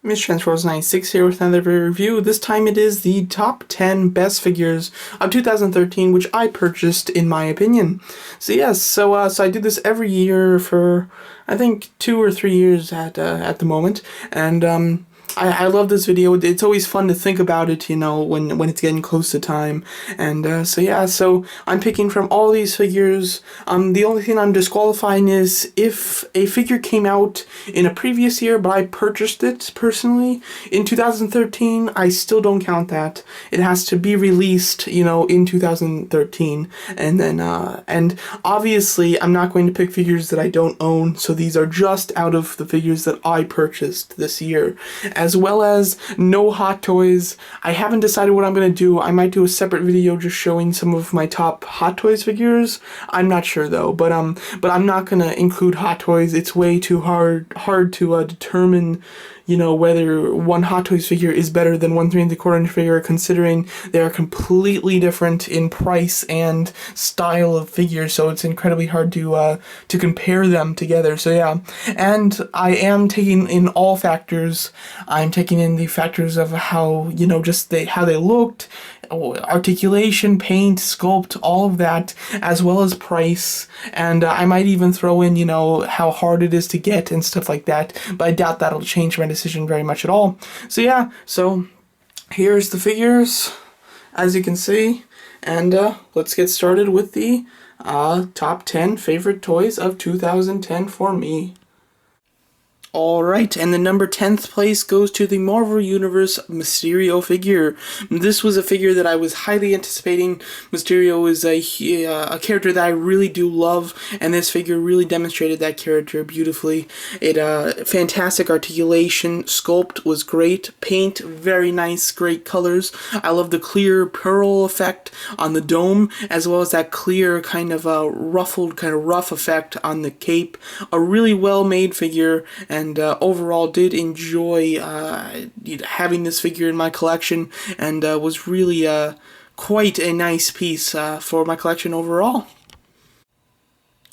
MrTransformers96 here with another review. This time it is the top 10 best figures of 2013, which I purchased in my opinion. So yes, so I do this every year for I think 2 or 3 years at the moment, and I love this video. It's always fun to think about it, you know, when it's getting close to time. And so I'm picking from all these figures. The only thing I'm disqualifying is if a figure came out in a previous year, but I purchased it personally in 2013, I still don't count that. It has to be released, you know, in 2013. And then, and obviously I'm not going to pick figures that I don't own, so these are just out of the figures that I purchased this year. As well as no hot toys. I haven't decided what I'm going to do. I might do a separate video just showing some of my top hot toys figures. I'm not sure though, but I'm not going to include hot toys. It's way too hard to determine, you know, whether one Hot Toys figure is better than one 3 3/4 inch figure, considering they are completely different in price and style of figure, so it's incredibly hard to compare them together. So yeah, and I am taking in all factors. I'm taking in the factors of how, you know, just how they looked, articulation, paint, sculpt, all of that, as well as price, and I might even throw in, you know, how hard it is to get and stuff like that, but I doubt that'll change my decision very much at all. So yeah, so here's the figures, as you can see, and let's get started with the top 10 favorite toys of 2010 for me. Alright, and the number 10th place goes to the Marvel Universe Mysterio figure. This was a figure that I was highly anticipating. Mysterio is a character that I really do love, and this figure really demonstrated that character beautifully. Fantastic articulation, sculpt was great, paint, very nice, great colors. I love the clear pearl effect on the dome, as well as that clear kind of ruffled, kind of rough effect on the cape. A really well-made figure, and overall did enjoy having this figure in my collection, and was really quite a nice piece for my collection overall.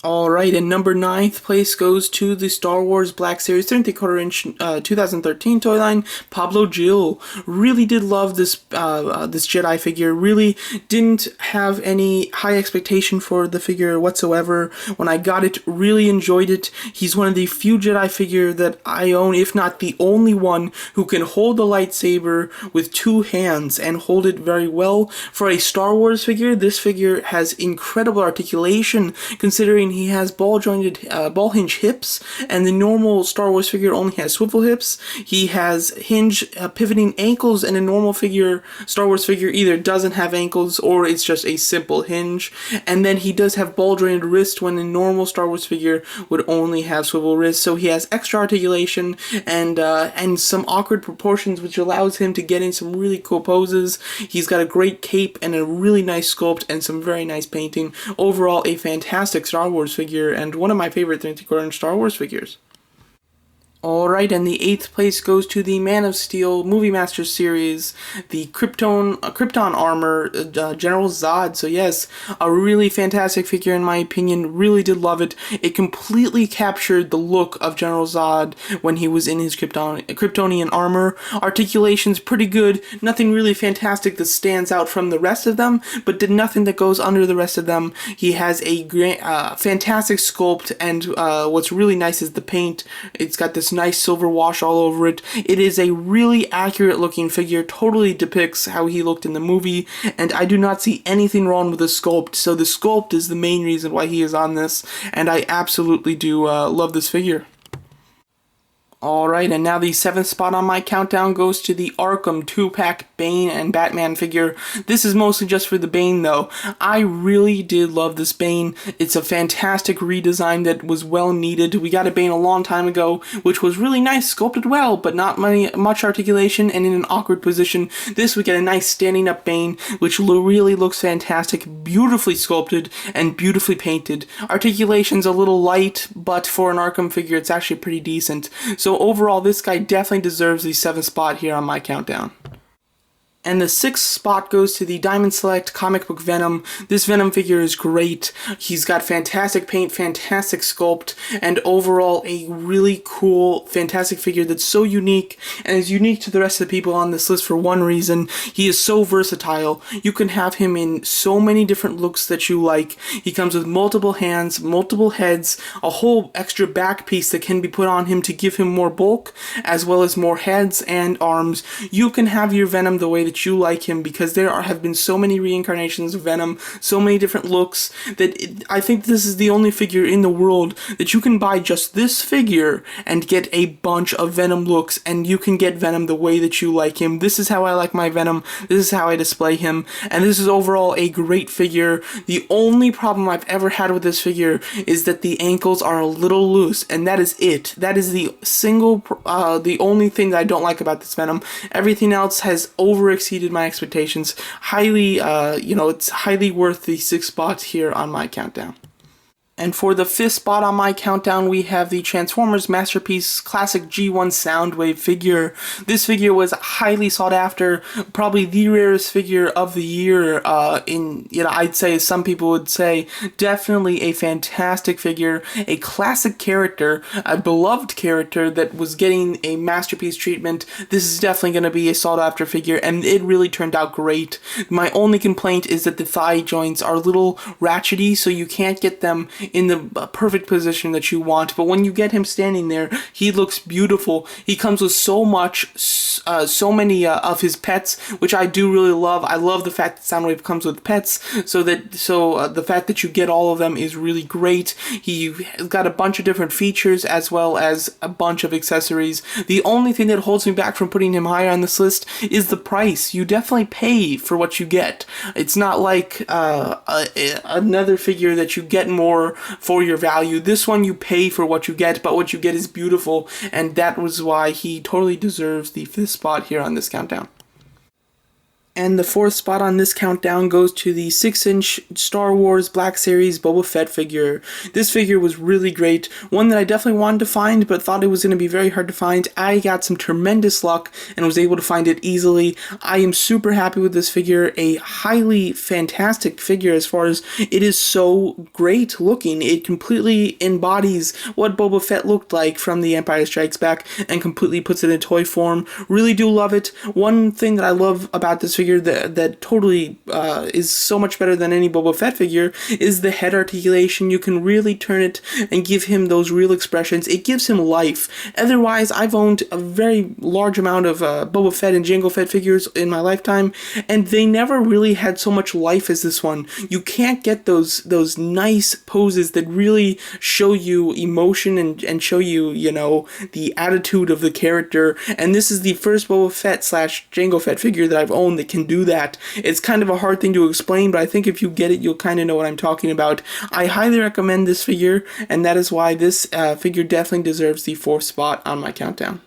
Alright, and number 9th place goes to the Star Wars Black Series 3 3/4 inch 2013 toy line, Pablo Gil. Really did love this this Jedi figure. Really didn't have any high expectation for the figure whatsoever. When I got it, really enjoyed it. He's one of the few Jedi figure that I own, if not the only one, who can hold the lightsaber with 2 hands and hold it very well. For a Star Wars figure, this figure has incredible articulation, considering he has ball hinge hips, and the normal Star Wars figure only has swivel hips. He has hinge pivoting ankles, and a normal figure, Star Wars figure, either doesn't have ankles or it's just a simple hinge. And then he does have ball jointed wrist, when a normal Star Wars figure would only have swivel wrist. So he has extra articulation and some awkward proportions, which allows him to get in some really cool poses. He's got a great cape and a really nice sculpt and some very nice painting. Overall, a fantastic Star Wars figure, and one of my favorite 3 3/4 inch Star Wars figures. Alright, and the 8th place goes to the Man of Steel Movie Master Series, the Krypton armor, General Zod. So yes, a really fantastic figure in my opinion. Really did love it. It completely captured the look of General Zod when he was in his Kryptonian armor. Articulation's pretty good. Nothing really fantastic that stands out from the rest of them, but did nothing that goes under the rest of them. He has a fantastic sculpt, and what's really nice is the paint. It's got this nice silver wash all over it. It is a really accurate looking figure, totally depicts how he looked in the movie, and I do not see anything wrong with the sculpt. So the sculpt is the main reason why he is on this, and I absolutely do love this figure. Alright, and now the 7th spot on my countdown goes to the Arkham 2-pack Bane and Batman figure. This is mostly just for the Bane though. I really did love this Bane. It's a fantastic redesign that was well needed. We got a Bane a long time ago, which was really nice, sculpted well, but not much articulation and in an awkward position. This we get a nice standing up Bane, which really looks fantastic, beautifully sculpted and beautifully painted. Articulation's a little light, but for an Arkham figure it's actually pretty decent. So overall, this guy definitely deserves the 7th spot here on my countdown. And the sixth spot goes to the Diamond Select comic book Venom. This Venom figure is great. He's got fantastic paint, fantastic sculpt, and overall a really cool, fantastic figure that's so unique and is unique to the rest of the people on this list for one reason. He is so versatile. You can have him in so many different looks that you like. He comes with multiple hands, multiple heads, a whole extra back piece that can be put on him to give him more bulk, as well as more heads and arms. You can have your Venom the way that you like him, because have been so many reincarnations of Venom, so many different looks, that I think this is the only figure in the world that you can buy just this figure and get a bunch of Venom looks, and you can get Venom the way that you like him. This is how I like my Venom, this is how I display him, and this is overall a great figure. The only problem I've ever had with this figure is that the ankles are a little loose, and that is it. That is the only thing that I don't like about this Venom. Everything else has exceeded my expectations. Highly, it's highly worth the 6th spot here on my countdown. And for the 5th spot on my countdown, we have the Transformers Masterpiece Classic G1 Soundwave figure. This figure was highly sought after, probably the rarest figure of the year. I'd say, as some people would say, definitely a fantastic figure, a classic character, a beloved character that was getting a masterpiece treatment. This is definitely going to be a sought after figure, and it really turned out great. My only complaint is that the thigh joints are a little ratchety, so you can't get them in the perfect position that you want, but when you get him standing there, he looks beautiful. He comes with so many of his pets, which I do really love. I love the fact that Soundwave comes with pets, so the fact that you get all of them is really great. He's got a bunch of different features as well as a bunch of accessories. The only thing that holds me back from putting him higher on this list is the price. You definitely pay for what you get. It's not like another figure that you get more for your value. This one you pay for what you get, but what you get is beautiful, and that was why he totally deserves the 5th spot here on this countdown. And the 4th spot on this countdown goes to the 6-inch Star Wars Black Series Boba Fett figure. This figure was really great, one that I definitely wanted to find, but thought it was going to be very hard to find. I got some tremendous luck and was able to find it easily. I am super happy with this figure, a highly fantastic figure as far as it is so great looking. It completely embodies what Boba Fett looked like from The Empire Strikes Back and completely puts it in toy form. Really do love it. One thing that I love about this figure that totally is so much better than any Boba Fett figure is the head articulation. You can really turn it and give him those real expressions. It gives him life. Otherwise, I've owned a very large amount of Boba Fett and Jango Fett figures in my lifetime, and they never really had so much life as this one. You can't get those nice poses that really show you emotion and show you, the attitude of the character, and this is the first Boba Fett / Jango Fett figure that I've owned that can do that. It's kind of a hard thing to explain, but I think if you get it, you'll kind of know what I'm talking about. I highly recommend this figure, and that is why this figure definitely deserves the 4th spot on my countdown.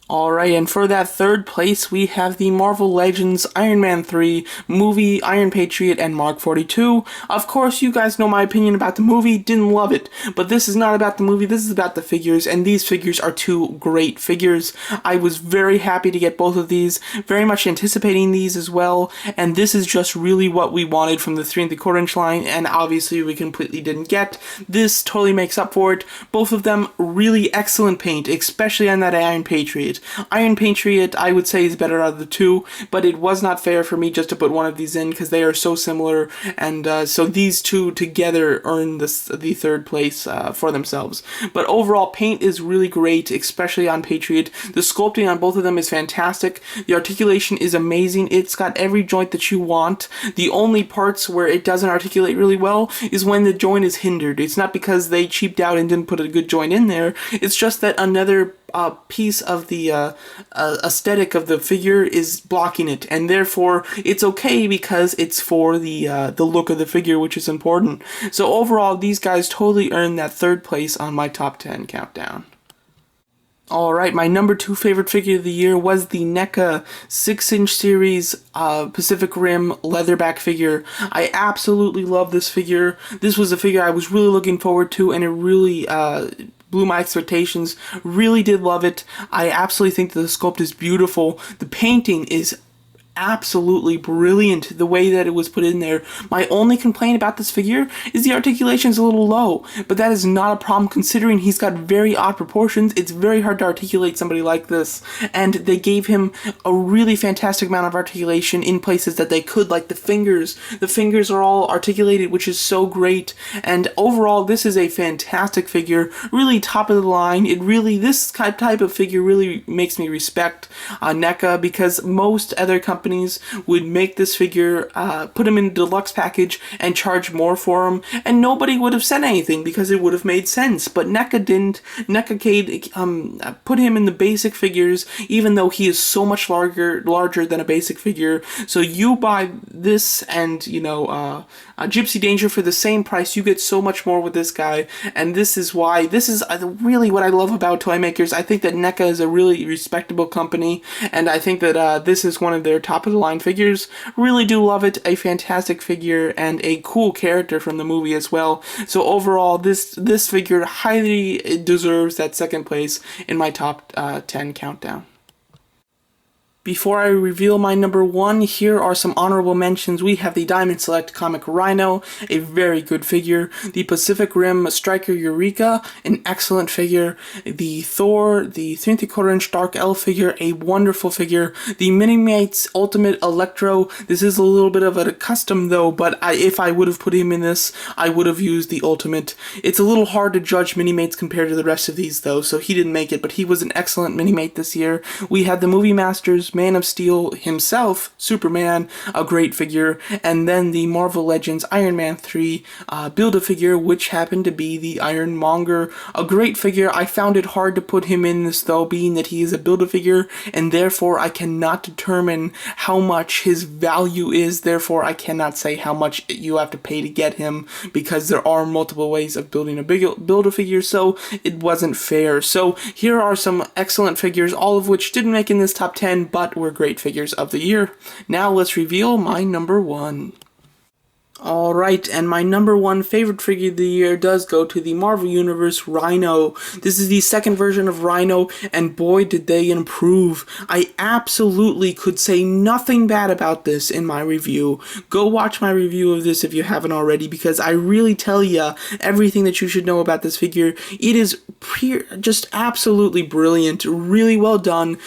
Alright, and for that 3rd place, we have the Marvel Legends Iron Man 3 movie, Iron Patriot, and Mark 42. Of course, you guys know my opinion about the movie, didn't love it, but this is not about the movie, this is about the figures, and these figures are 2 great figures. I was very happy to get both of these, very much anticipating these as well, and this is just really what we wanted from the 3 3/4 inch line, and obviously we completely didn't get. This totally makes up for it. Both of them really excellent paint, especially on that Iron Patriot. Iron Patriot, I would say, is better out of the 2, but it was not fair for me just to put one of these in because they are so similar, and so these 2 together earn the 3rd place for themselves. But overall, paint is really great, especially on Patriot. The sculpting on both of them is fantastic. The articulation is amazing. It's got every joint that you want. The only parts where it doesn't articulate really well is when the joint is hindered. It's not because they cheaped out and didn't put a good joint in there. It's just that another piece of the aesthetic of the figure is blocking it, and therefore it's okay because it's for the look of the figure, which is important. So overall, these guys totally earned that 3rd place on my top 10 countdown. Alright, my number 2 favorite figure of the year was the NECA 6-inch series Pacific Rim leatherback figure. I absolutely love this figure. This was a figure I was really looking forward to, and it really blew my expectations. Really did love it. I absolutely think that the sculpt is beautiful. The painting is absolutely brilliant the way that it was put in there. My only complaint about this figure is the articulation is a little low, but that is not a problem considering he's got very odd proportions. It's very hard to articulate somebody like this, and they gave him a really fantastic amount of articulation in places that they could, like the fingers. The fingers are all articulated, which is so great, and overall this is a fantastic figure, really top of the line. This type of figure really makes me respect NECA, because most other companies would make this figure, put him in a deluxe package and charge more for him, and nobody would have said anything because it would have made sense. But NECA didn't. NECA put him in the basic figures, even though he is so much larger than a basic figure. So you buy this and Gypsy Danger for the same price, you get so much more with this guy, and this is really what I love about toy makers. I think that NECA is a really respectable company, and I think that this is one of their top of the line figures. Really do love it. A fantastic figure and a cool character from the movie as well. So overall, this figure highly deserves that second place in my top 10 countdown. Before I reveal my number one, here are some honorable mentions. We have the Diamond Select comic Rhino, a very good figure. The Pacific Rim Striker Eureka, an excellent figure. The Thor, the 3/4-inch Dark Elf figure, a wonderful figure. The Minimates Ultimate Electro, this is a little bit of a custom though, but if I would have put him in this, I would have used the Ultimate. It's a little hard to judge Minimates compared to the rest of these though, so he didn't make it, but he was an excellent Minimate this year. We had the Movie Masters Man of Steel himself, Superman, a great figure, and then the Marvel Legends Iron Man 3 Build-A-Figure, which happened to be the Ironmonger, a great figure. I found it hard to put him in this though, being that he is a Build-A-Figure, and therefore I cannot determine how much his value is. Therefore I cannot say how much you have to pay to get him, because there are multiple ways of building a Build-A-Figure, so it wasn't fair. So here are some excellent figures, all of which didn't make in this top 10, but were great figures of the year. Now let's reveal my number one. Alright, and my number one favorite figure of the year does go to the Marvel Universe Rhino. This is the second version of Rhino, and boy did they improve. I absolutely could say nothing bad about this in my review. Go watch my review of this if you haven't already, because I really tell you everything that you should know about this figure. It is just absolutely brilliant, really well done,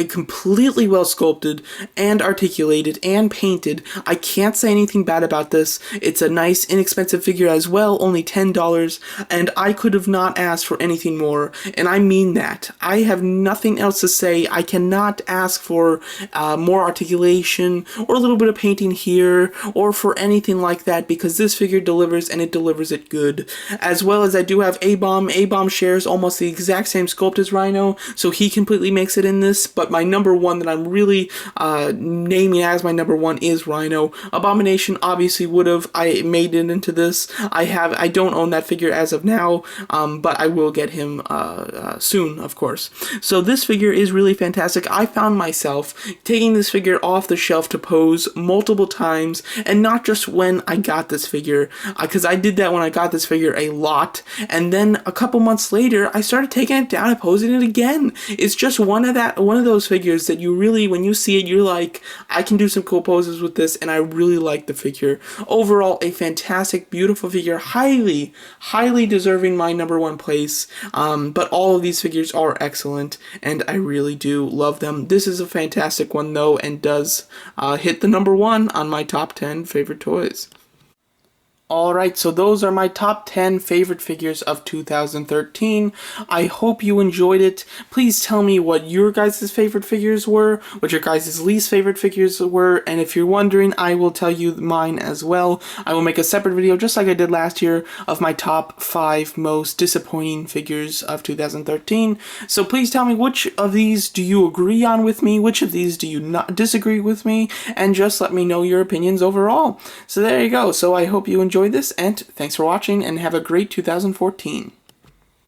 completely well sculpted and articulated and painted. I can't say anything bad about this. It's a nice inexpensive figure as well, only $10, and I could have not asked for anything more, and I mean that. I have nothing else to say. I cannot ask for more articulation or a little bit of painting here or for anything like that, because this figure delivers, and it delivers it good. As well as I do have A-Bomb. A-Bomb shares almost the exact same sculpt as Rhino, so he completely makes it in this, but my number one that I'm really naming as my number one is Rhino. Abomination obviously would have. I made it into this. I don't own that figure as of now, but I will get him soon, of course. So this figure is really fantastic. I found myself taking this figure off the shelf to pose multiple times, and not just when I got this figure, because I did that when I got this figure a lot, and then a couple months later I started taking it down and posing it again. It's just one of those figures that you really, when you see it, you're like, I can do some cool poses with this, and I really like the figure. Overall, a fantastic, beautiful figure, highly deserving my number one place, but all of these figures are excellent, and I really do love them. This is a fantastic one, though, and does hit the number one on my top 10 favorite toys. Alright, so those are my top 10 favorite figures of 2013. I hope you enjoyed it. Please tell me what your guys' favorite figures were, what your guys' least favorite figures were, and if you're wondering, I will tell you mine as well. I will make a separate video, just like I did last year, of my top 5 most disappointing figures of 2013. So please tell me, which of these do you agree on with me, which of these do you not disagree with me, and just let me know your opinions overall. So there you go. So I hope you enjoyed this, and thanks for watching, and have a great 2014.